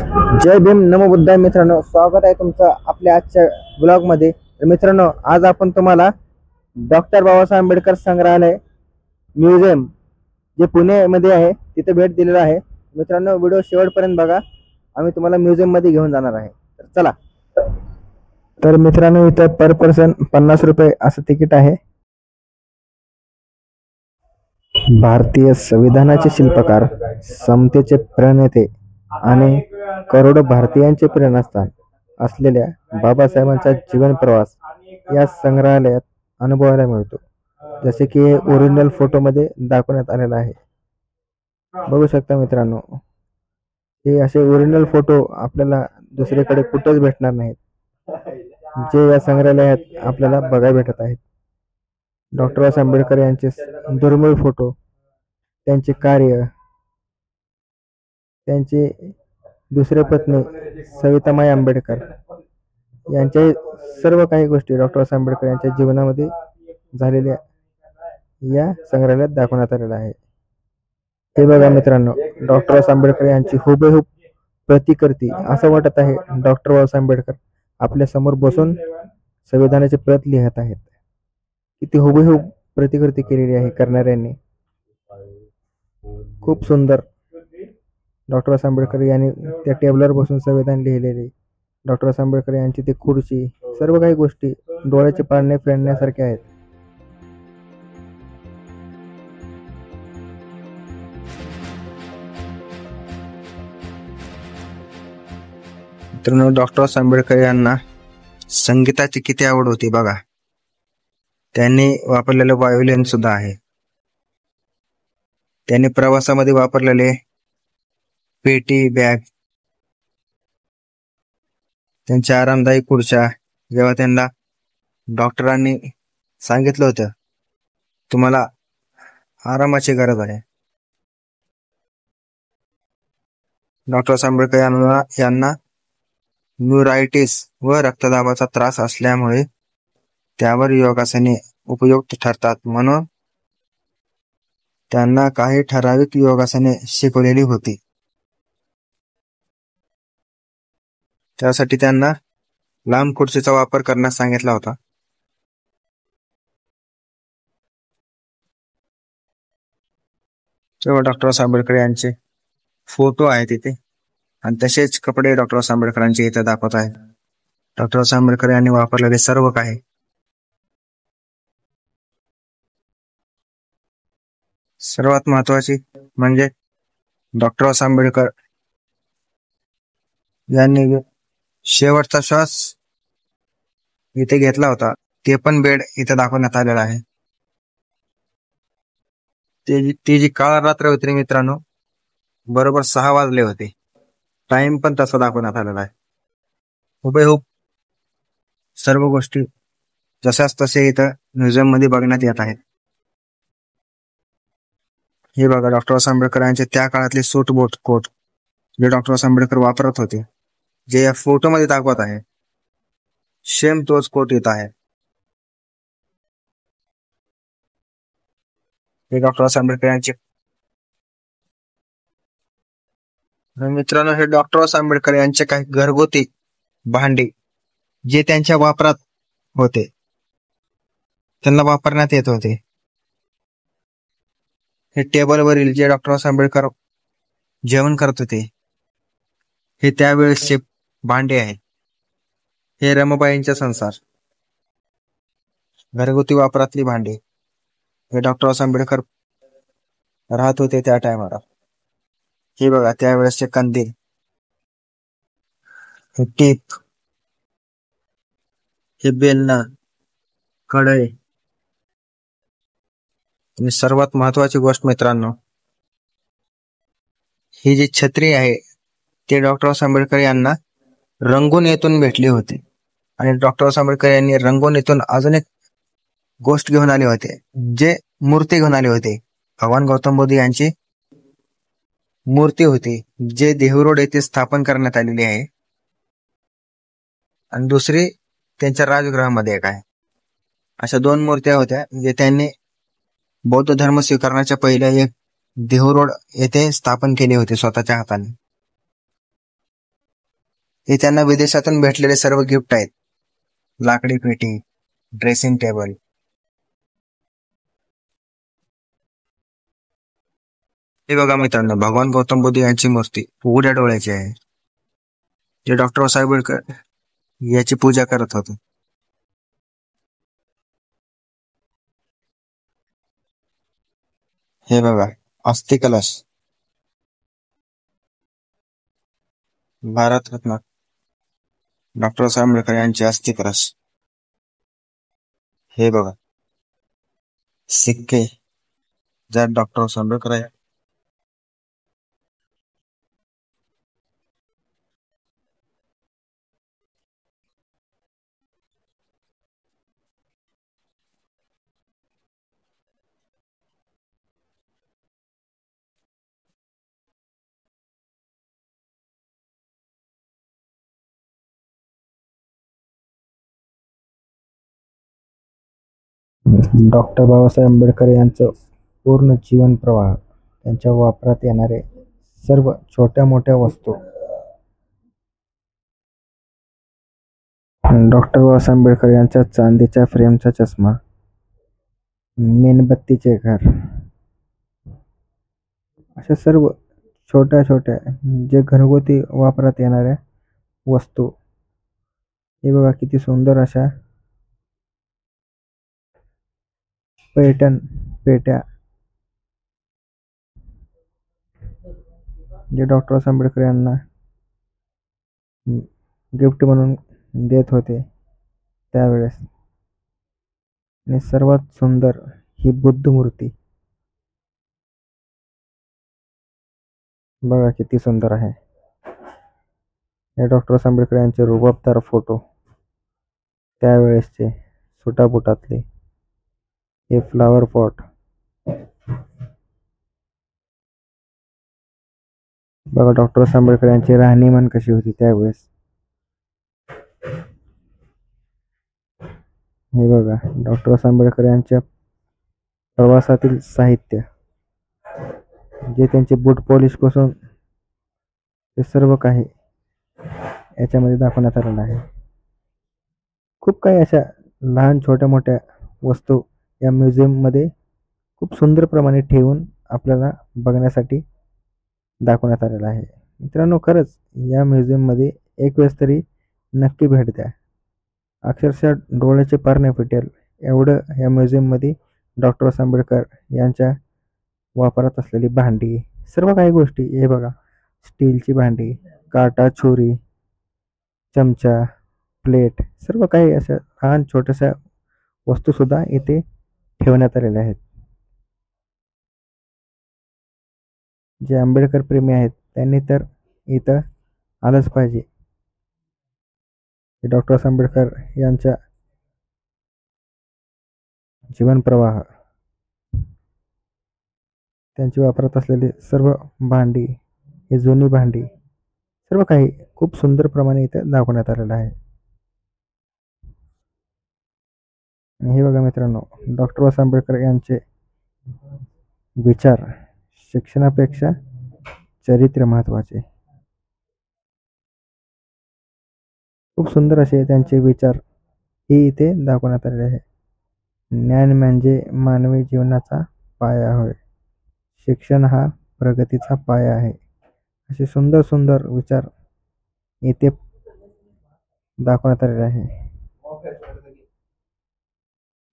जय भीम नमो बुद्धाय मित्रांनो, स्वागत आहे तुमचं आपल्या आजच्या ब्लॉगमध्ये। तर मित्रांनो, आज आपण तुम्हाला डॉक्टर बाबासाहेब आंबेडकर संग्रहालय म्युझियम जे पुणेमध्ये आहे तिथे भेट दिलेला आहे। मित्रांनो, व्हिडिओ शेवटपर्यंत बघा, आम्ही तुम्हाला म्युझियम मध्ये घेऊन जाणार आहे। तर चला। तर मित्रांनो, इथं पर पर्सन 50 रुपये असं तिकीट आहे। भारतीय संविधानाचे शिल्पकार, समतेचे प्रणेते आणि करोडो भारतीयांचे प्रेरणास्थान असलेल्या बाबासाहेबांचा जीवन प्रवास या संग्रहालयात अनुभवायला मिळतो। जसे की ओरिजिनल फोटो मध्ये दाखवण्यात आलेला आहे, बघू शकता मित्रांनो। हे असे ओरिजिनल फोटो आपल्याला दुसरीकडे कुठेच भेटणार नाहीत, जे या संग्रहालयात आपल्याला बघायला भेटत आहेत। डॉक्टर बाबासाहेब आंबेडकर यांचे दुर्मिळ फोटो, त्यांचे कार्य, त्यांचे दुसरे पत्नी सवितामाई आंबेडकर यांच्या सर्व काही गोष्टी डॉक्टर बाबासाहेब आंबेडकर यांच्या जीवनामध्ये झालेल्या या संग्रहालयात दाखवण्यात आलेला आहे। हे बघा मित्रांनो, डॉक्टर बाबासाहेब आंबेडकर यांची हुबेहूब प्रतिकृती। असं वाटत आहे डॉक्टर बाबासाहेब आंबेडकर आपल्या समोर बसून संविधानाची प्रत लिहित आहेत। किती हुबेहूब प्रतिकृती केलेली आहे करणाऱ्यांनी, खूप सुंदर। डॉक्टर बाबासाहेब आंबेडकर यांनी त्या टेबलवर बसून संविधान लिहिलेले, डॉक्टर बाबासाहेब आंबेडकर यांची ती खुर्ची, सर्व काही गोष्टी डोळ्याचे पारणे फेडण्यासारख्या आहेत। मित्रांनो, डॉक्टर बाबासाहेब आंबेडकर यांना संगीताची किती आवड होती बघा। त्यांनी वापरलेले व्हायोलिन सुद्धा आहे। त्यांनी प्रवासामध्ये वापरलेले पेटी बॅग, त्यांच्या आरामदायी खुर्च्या, जेव्हा त्यांना डॉक्टरांनी सांगितलं होतं तुम्हाला आरामाची गरज आहे, डॉक्टर बाबासाहेब आंबेडकर यांना न्यूरायटिस व रक्तदाबाचा त्रास असल्यामुळे त्यावर योगासने उपयुक्त ठरतात, म्हणून त्यांना काही ठराविक योगासने शिकवलेली होती। त्यासाठी त्यांना लांब खुर्चीचा वापर करण्यास सांगितला होता। तेव्हा डॉक्टर बाबासाहेब आंबेडकर यांचे फोटो आहेत तिथे, आणि तसेच कपडे डॉक्टर बाबासाहेब आंबेडकरांचे इथे दाखवत आहेत। डॉक्टर बाबासाहेब आंबेडकर यांनी वापरलेले सर्व काही, सर्वात महत्वाची म्हणजे डॉक्टर बाबासाहेब आंबेडकर यांनी शेवटचा श्वास इथे घेतला होता, ते पण बेड इथे दाखवण्यात आलेला आहे। ती जी काळ रात्र होती मित्रांनो, बरोबर 6 वाजले होते, टाइम पण तसा दाखवण्यात आलेला आहे। हुबेहूब सर्व गोष्टी जशाच तसे इथं म्युझियम मध्ये बघण्यात येत आहेत। हे बघा, डॉक्टर बाबासाहेब आंबेडकर यांचे त्या काळातले सूट बूट कोट जे डॉक्टर बाबासाहेब आंबेडकर वापरत होते, जे या फोटो मध्ये दाखवत आहे, सेम तोच कोट येत आहे। हे डॉक्टर बाबासाहेब आंबेडकर यांचे मित्रांनो, हे डॉक्टर बाबासाहेब आंबेडकर यांचे काही घरगुती भांडी जे त्यांच्या वापरात होते, त्यांना वापरण्यात येत होते। हे टेबलवरील जे डॉक्टर बाबासाहेब आंबेडकर जेवण करत होते, हे त्यावेळेसचे भांडे आहेत। हे रमाबाईंचा संसार, घरगुती वापरातली भांडी, हे डॉक्टर बाबासाहेब आंबेडकर राहत होते त्या टायमाला। हे बघा, त्यावेळेसचे कंदील, हे टीप, हे बेलना, कढई, आणि सर्वात महत्वाची गोष्ट मित्रांनो, ही जी छत्री आहे ते डॉक्टर बाबासाहेब आंबेडकर यांना रंगून भेटली होती। आणि डॉक्टर बाबासाहेब आंबेडकर यांनी रंगून अजून एक गोष्ट घेऊन आले होते, जे मूर्ती घेऊन आले होते। भगवान गौतम बुद्ध यांची मूर्ती होती, जे देहू येथे स्थापन करण्यात आलेली आहे, आणि दुसरी त्यांच्या राजगृहामध्ये एक आहे। अशा 2 मूर्त्या होत्या जे त्यांनी बौद्ध धर्म स्वीकारण्याच्या पहिले एक देहू येथे स्थापन केले होते स्वतःच्या हाताने। हे त्यांना विदेशातून भेटलेले सर्व गिफ्ट आहेत. लाकडी पेटी, ड्रेसिंग टेबल. हे बघा मित्रांनो, भगवान गौतम बुद्ध यांची मूर्ती उघड्या डोळ्याची आहे, जे डॉक्टर बाबासाहेब आंबेडकर याची पूजा करत होते. हे बघा, अस्थि कलश, भारतरत्न डॉक्टर बाबासाहेब आंबेडकर यांचे अस्थि कलश. हे बघा, सिक्के ज्यात डॉक्टर बाबासाहेब आंबेडकर आहे. डॉक्टर बाबासाहेब आंबेडकर यांचं पूर्ण जीवन प्रवाह, त्यांच्या वापरात येणारे सर्व छोट्या मोठ्या वस्तू. डॉक्टर बाबासाहेब आंबेडकर यांच्या चांदीच्या फ्रेमचा चष्मा, मेणबत्तीचे घर, अशा सर्व छोट्या छोट्या जे घरगुती वापरात येणाऱ्या वस्तू. हे बघा किती सुंदर अशा पेट्या, जे डॉक्टर आंबेडकर यांना गिफ्ट म्हणून देत होते त्यावेळेस. आणि सर्वात सुंदर ही बुद्ध मूर्ती बघा किती सुंदर आहे. हे डॉक्टर आंबेडकर यांचे रुबाबदार फोटो त्यावेळेसचे सुटाबुटातले. हे फ्लावर पॉट बघा, डॉक्टर आंबेडकर यांची राहणीमान कशी होती त्यावेळेस. हे बघा, डॉक्टर आंबेडकर यांच्या प्रवासातील साहित्य, जे त्यांचे बूट पॉलिश पासून ते सर्व काही याच्यामध्ये दाखवण्यात आलेलं आहे. खूप काही अशा लहान छोट्या मोठ्या वस्तू या म्युझियम मध्ये खूप सुंदर प्रमाणे ठेवून आपल्याला बघण्यासाठी दाखवण्यात आलेला आहे. मित्रांनो, खरंच या म्युझियम मध्ये एक वेळेस तरी नक्की भेट द्या. अक्षरशः डोळ्याचे पार नाही फिटेल एवढं या म्युझियम मध्ये डॉक्टर आंबेडकर यांच्या वापरात असलेली भांडी, सर्व काही गोष्टी. हे बघा, स्टीलची भांडी, काटा, छुरी, चमचा, प्लेट, सर्व काही अशा लहान छोट्याशा वस्तू सुद्धा इथे ठेवण्यात आलेल्या आहेत. जे आंबेडकर प्रेमी आहेत त्यांनी तर इथं आलंच पाहिजे. डॉक्टर आंबेडकर यांचा जीवन प्रवाह, त्यांची वापरत असलेली सर्व भांडी, ही जुनी भांडी, सर्व काही खूप सुंदर प्रमाणे इथे दाखवण्यात आलेलं आहे. आणि हे बघा मित्रांनो, डॉक्टर बाबासाहेब आंबेडकर यांचे विचार, शिक्षणापेक्षा चरित्र महत्वाचे. खूप सुंदर असे त्यांचे विचार हे इथे दाखवण्यात आलेले आहे. ज्ञान म्हणजे मानवी जीवनाचा पाया होय, शिक्षण हा प्रगतीचा पाया आहे. असे सुंदर सुंदर विचार इथे दाखवण्यात आलेले आहे.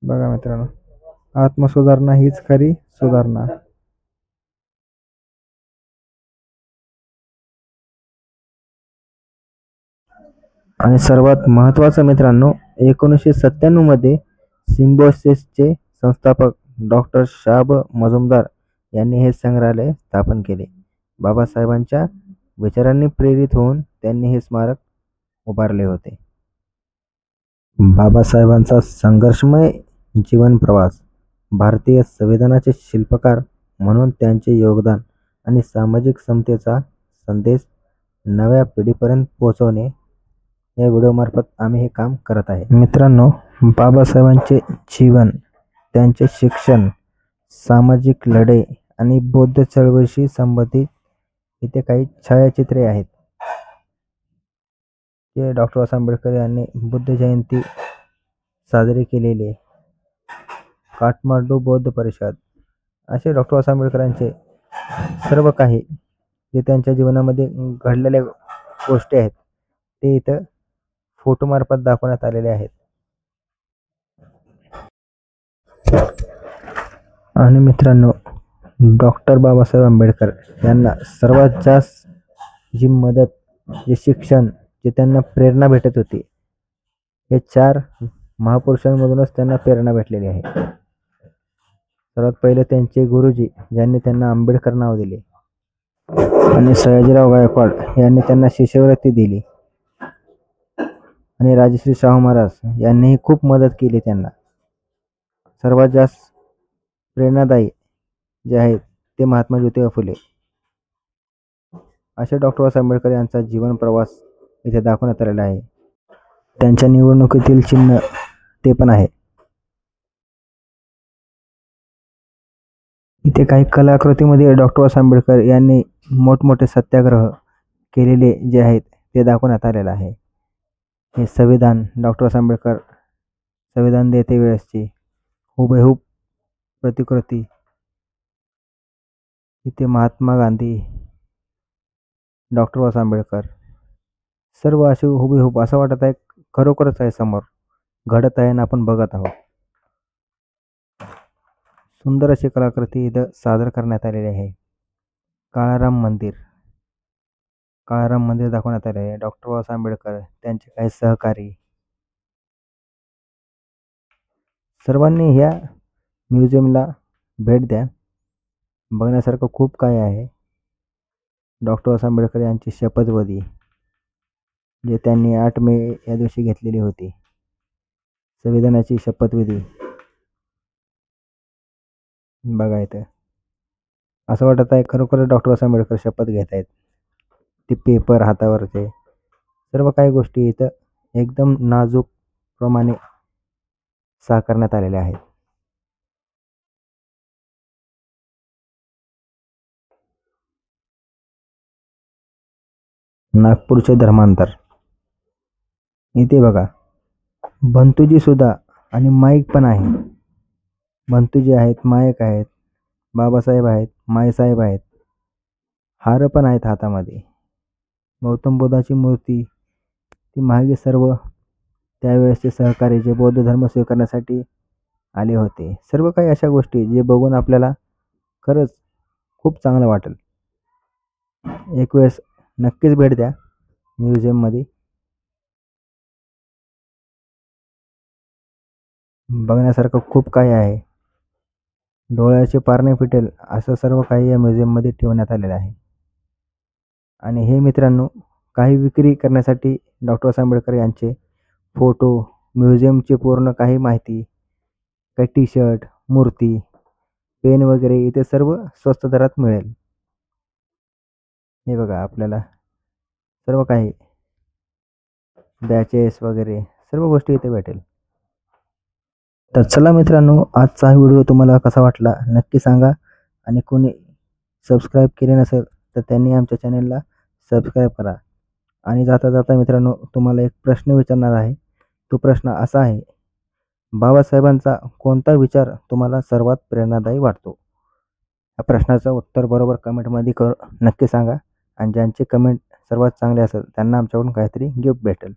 बघा मित्रांनो, आत्मसुधारणा हीच खरी सुधारणा. आणि सर्वात महत्त्वाचं मित्रांनो, 1997 मध्ये सिम्बॉयसिसचे संस्थापक डॉक्टर शाहब मजुमदार यांनी हे संग्रहालय स्थापन केले. बाबासाहेबांच्या विचारांनी प्रेरित होऊन त्यांनी हे स्मारक उभारले होते. बाबासाहेबांचा संघर्षमय जीवन प्रवास, भारतीय संविधानाचे शिल्पकार म्हणून त्यांचे योगदान आणि सामाजिक समतेचा संदेश नव्या पिढीपर्यंत पोहोचवणे या व्हिडिओमार्फत आम्ही हे काम करत आहे. मित्रांनो, बाबासाहेबांचे जीवन, त्यांचे शिक्षण, सामाजिक लढे आणि बौद्ध चळवळीशी संबंधित इथे काही छायाचित्रे आहेत. ते डॉक्टर बाबासाहेब आंबेडकर यांनी बुद्ध जयंती साजरी केलेली आहे. काठमांडू बौद्ध परिषद असे डॉक्टर बाबासाहेब आंबेडकरांचे सर्व काही जे त्यांच्या जीवनामध्ये घडलेल्या गोष्टी आहेत ते इथं फोटोमार्फत दाखवण्यात आलेले आहेत. आणि मित्रांनो, डॉक्टर बाबासाहेब आंबेडकर यांना सर्वात जास्त जी मदत, जे शिक्षण, जे त्यांना प्रेरणा भेटत होती, हे 4 महापुरुषांमधूनच त्यांना प्रेरणा भेटलेली आहे. सर्वात पहिले त्यांचे गुरुजी ज्यांनी त्यांना आंबेडकर नाव दिले आणि सयाजीराव गायकवाड यांनी त्यांना शिष्यवृत्ती दिली आणि राजश्री शाहू महाराज यांनीही खूप मदत केली त्यांना. सर्वात जास्त प्रेरणादायी जे आहेत ते महात्मा ज्योतिबा फुले. असे डॉक्टर बाबासाहेब आंबेडकर यांचा जीवन प्रवास इथे दाखवण्यात आलेला आहे. त्यांच्या निवडणुकीतील चिन्ह ते पण आहे. इथे काही कलाकृतीमध्ये डॉक्टर बाबासाहेब आंबेडकर यांनी मोठमोठे सत्याग्रह केलेले जे आहेत ते दाखवण्यात आलेलं आहे. हे संविधान, डॉक्टर बाबासाहेब आंबेडकर संविधान देते वेळेसची हुबेहूब प्रतिकृती. इथे महात्मा गांधी, डॉक्टर बाबासाहेब आंबेडकर सर्व असे हुबेहूब असं वाटत आहे खरोखरच आहे, समोर घडत आहे आणि आपण बघत आहोत. सुंदर अशी कलाकृती इथं सादर करण्यात आलेली आहे. काळाराम मंदिर दाखवण्यात आले आहे. डॉक्टर बाबासाहेब आंबेडकर, त्यांचे काही सहकारी, सर्वांनी ह्या म्युझियमला भेट द्या. बघण्यासारखं खूप काय आहे. डॉक्टर बाबासाहेब आंबेडकर यांची शपथविधी जे त्यांनी 8 मे या दिवशी घेतलेली होती, संविधानाची शपथविधी बघा. इथं असं वाटत आहे खरोखर डॉक्टर बाबासाहेब आंबेडकर शपथ घेत आहेत. ते पेपर हातावरचे सर्व काही गोष्टी इथं एकदम नाजूक प्रमाणे साकारण्यात आलेल्या आहेत. नागपूरचे धर्मांतर इथे बघा. बंतूजी सुद्धा आणि माईक पण आहे. बंतूजी आहेत, माईक आहेत, बाबासाहेब आहेत, माईसाहेब आहेत, हार पण आहेत हातामध्ये. गौतम बुद्धाची मूर्ती, ती मागे सर्व त्यावेळेसचे सहकारी जे बौद्ध धर्म स्वीकारण्यासाठी आले होते. सर्व काही अशा गोष्टी जे बघून आपल्याला खरंच खूप चांगलं वाटेल. एक वेळेस नक्कीच भेट द्या म्युझियममध्ये. बघण्यासारखं खूप काही आहे. डोळ्याचे पारणे फिटेल असं सर्व काही या म्युझियममध्ये ठेवण्यात आलेलं आहे. आणि हे मित्रांनो, काही विक्री करण्यासाठी डॉक्टर बाबासाहेब आंबेडकर यांचे फोटो, म्युझियमची पूर्ण काही माहिती, काही टी-शर्ट, मूर्ती, पेन वगैरे इथे सर्व स्वस्त दरात मिळेल. हे बघा, आपल्याला सर्व काही बॅचेस वगैरे सर्व गोष्टी इथे भेटेल. तर चला मित्रांनो, आजचा हा व्हिडिओ तुम्हाला कसा वाटला नक्की सांगा. आणि कोणी सबस्क्राईब केले नसेल तर त्यांनी आमच्या चॅनलला सबस्क्राईब करा. आणि जाता जाता मित्रांनो, तुम्हाला एक प्रश्न विचारणार आहे. तो प्रश्न असा आहे, बाबासाहेबांचा कोणता विचार तुम्हाला सर्वात प्रेरणादायी वाटतो? या प्रश्नाचं उत्तर बरोबर कमेंटमध्ये नक्की सांगा. आणि ज्यांचे कमेंट सर्वात चांगले असेल त्यांना आमच्याकडून काहीतरी गिफ्ट भेटेल.